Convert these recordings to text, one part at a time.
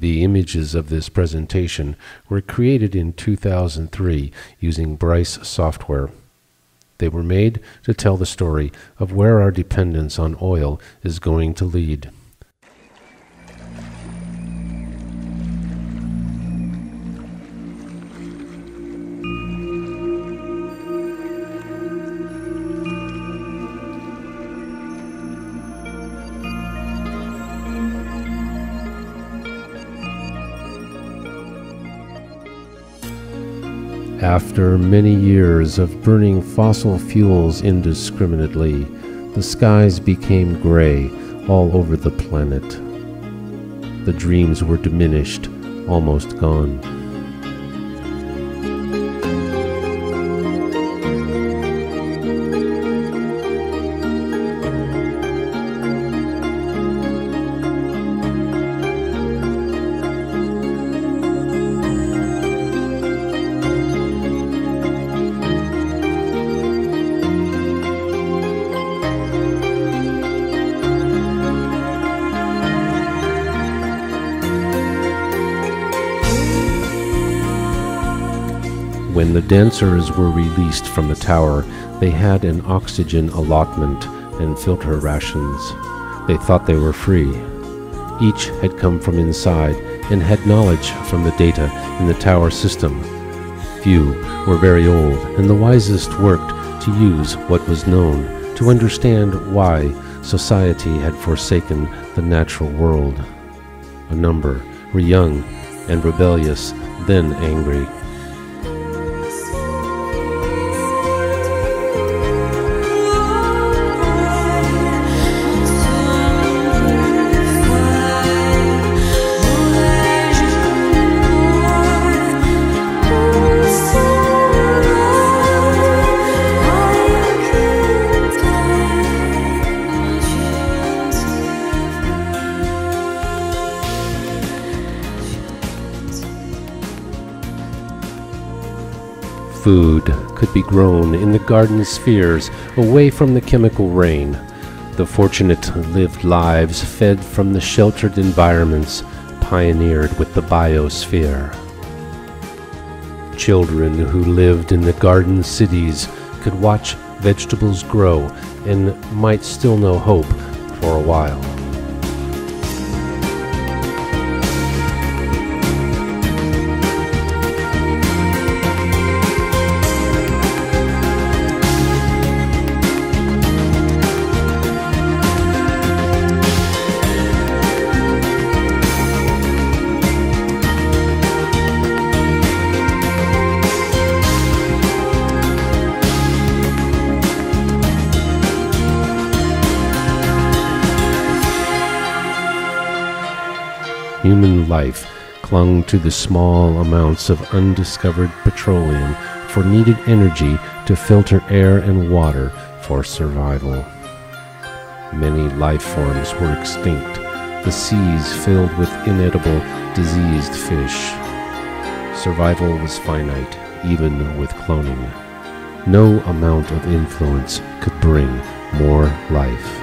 The images of this presentation were created in 2003 using Bryce software. They were made to tell the story of where our dependence on oil is going to lead. After many years of burning fossil fuels indiscriminately, the skies became gray all over the planet. The dreams were diminished, almost gone. When the dancers were released from the tower, they had an oxygen allotment and filter rations. They thought they were free. Each had come from inside and had knowledge from the data in the tower system. Few were very old, and the wisest worked to use what was known to understand why society had forsaken the natural world. A number were young and rebellious, then angry. Food could be grown in the garden spheres away from the chemical rain. The fortunate lived lives fed from the sheltered environments pioneered with the biosphere. Children who lived in the garden cities could watch vegetables grow and might still know hope for a while. Human life clung to the small amounts of undiscovered petroleum for needed energy to filter air and water for survival. Many life forms were extinct, the seas filled with inedible, diseased fish. Survival was finite, even with cloning. No amount of influence could bring more life.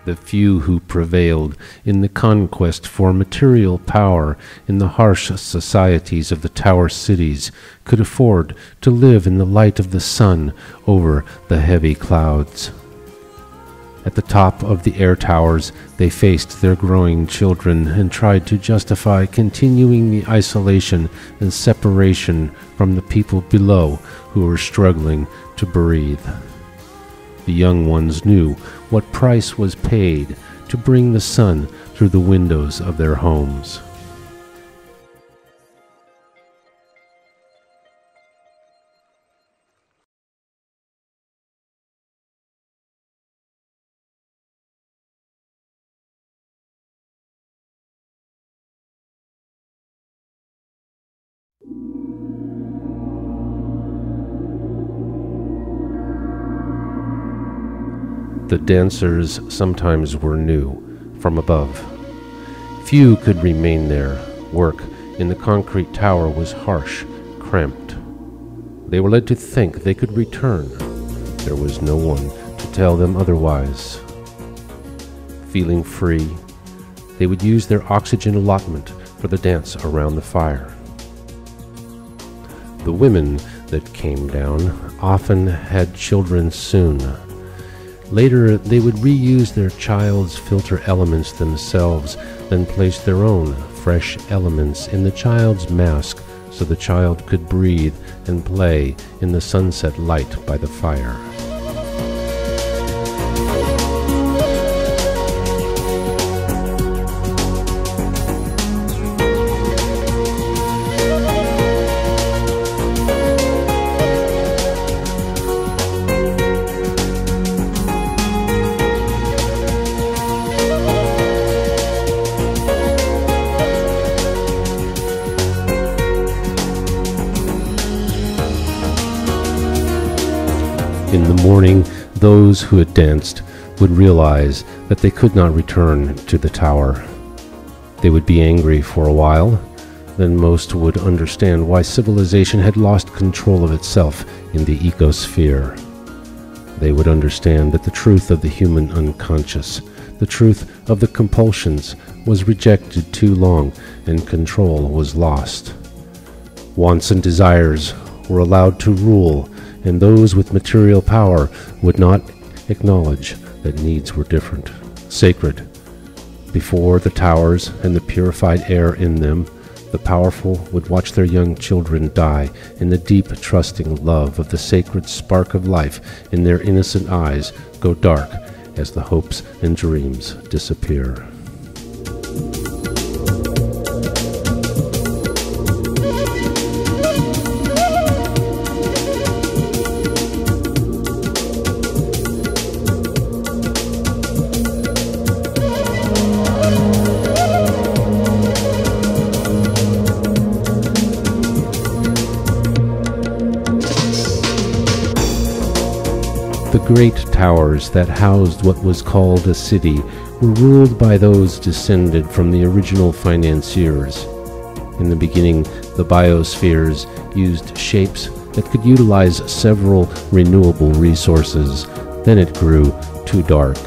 The few who prevailed in the conquest for material power in the harsh societies of the tower cities could afford to live in the light of the sun over the heavy clouds. At the top of the air towers, they faced their growing children and tried to justify continuing the isolation and separation from the people below who were struggling to breathe. The young ones knew what price was paid to bring the sun through the windows of their homes. The dancers sometimes were new, from above. Few could remain there. Work in the concrete tower was harsh, cramped. They were led to think they could return. There was no one to tell them otherwise. Feeling free, they would use their oxygen allotment for the dance around the fire. The women that came down often had children soon. Later, they would reuse their child's filter elements themselves, then place their own fresh elements in the child's mask so the child could breathe and play in the sunset light by the fire. In the morning, those who had danced would realize that they could not return to the tower. They would be angry for a while, then most would understand why civilization had lost control of itself in the ecosphere. They would understand that the truth of the human unconscious, the truth of the compulsions, was rejected too long and control was lost. Wants and desires were allowed to rule, and those with material power would not acknowledge that needs were different, sacred. Before the towers and the purified air in them, the powerful would watch their young children die in the deep, trusting love of the sacred spark of life in their innocent eyes go dark as the hopes and dreams disappear. The great towers that housed what was called a city were ruled by those descended from the original financiers. In the beginning, the biospheres used shapes that could utilize several renewable resources. Then it grew too dark.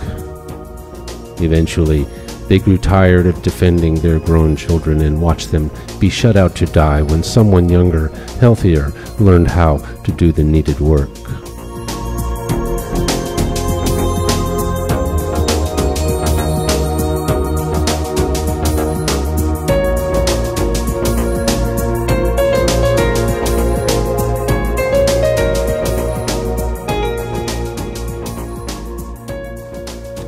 Eventually, they grew tired of defending their grown children and watched them be shut out to die when someone younger, healthier, learned how to do the needed work.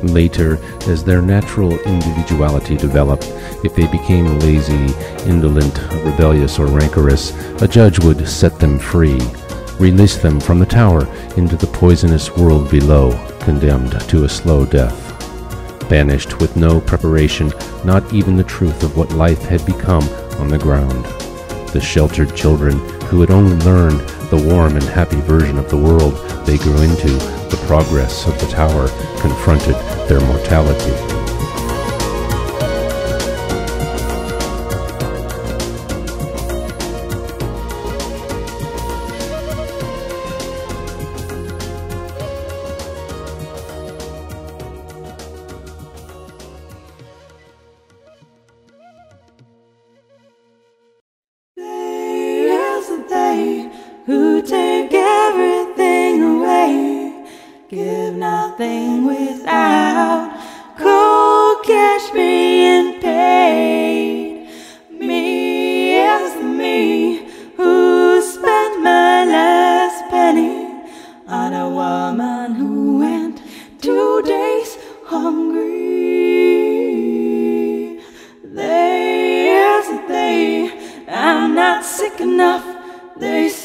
Later, as their natural individuality developed, if they became lazy, indolent, rebellious, or rancorous, a judge would set them free, release them from the tower into the poisonous world below, condemned to a slow death. Banished with no preparation, not even the truth of what life had become on the ground. The sheltered children who had only learned the warm and happy version of the world they grew into, the progress of the tower confronted their mortality. They who take everything away, give nothing without, cold cash being paid. Me is the me who spent my last penny on a woman who went 2 days hungry. They, I'm not sick enough, they say.